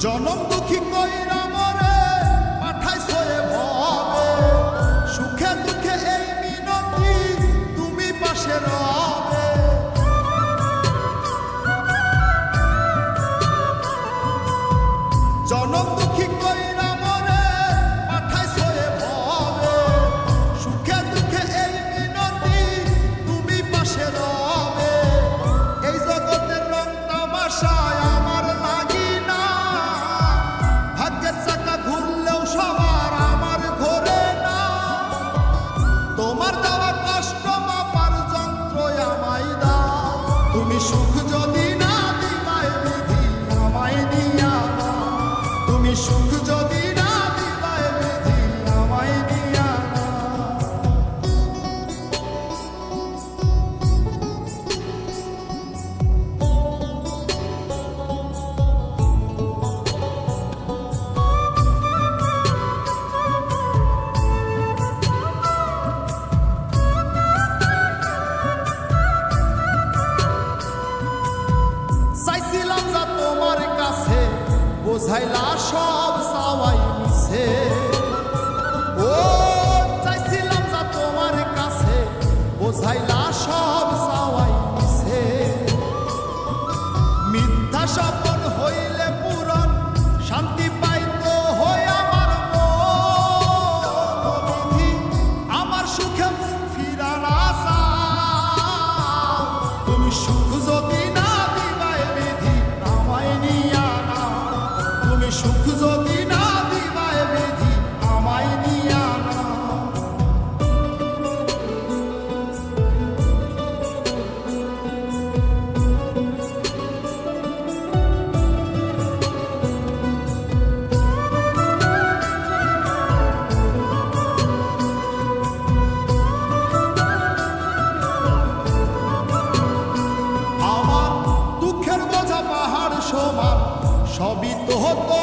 জনম দুঃখী কইরা মরে পাঠাইছো এ ভবে, সুখে দুঃখে এই মিনতি তুমি পাশে রবে। জনম দুঃখী কইরা মরে পাঠাইছো এ ভবে, সুখে দুঃখে এই মিনতি তুমি পাশে রবে। এই জগতের রং তামাশায় আমার লাগি না, ভাগ্যের চাকা ঘুরলেও সবার আমার ঘোরে না। তোমার দেওয়া কষ্ট মাপার যন্ত্র আমায় দাও, তুমি সুখ যদি না দিবাই বিধি আমায় নিয়া না। তুমি সুখ যদি না দিবাই বিধি আমায় নিয়া না। চাইছিলাম যা তোমার কাছে, বোঝাইলা সব চাওয়াই মিছে। ও চাইছিলাম যা তোমার কাছে, বোঝাইলা সব চাওয়াই মিছে। মিথ্যা স্বপন হইলে পূরণ, শান্তি পাইতো হই আমার বিধি। আমার সুখে মুখ ফিরানা চাও, তুমি সুখ যদি না দিবাই বিধি আমায় নিয়া না। তুমি সুখ যদি না দিবাই বিধি আমায় নিয়া না। আমার দুঃখের বোঝা পাহাড় সমান, সবই তো হতো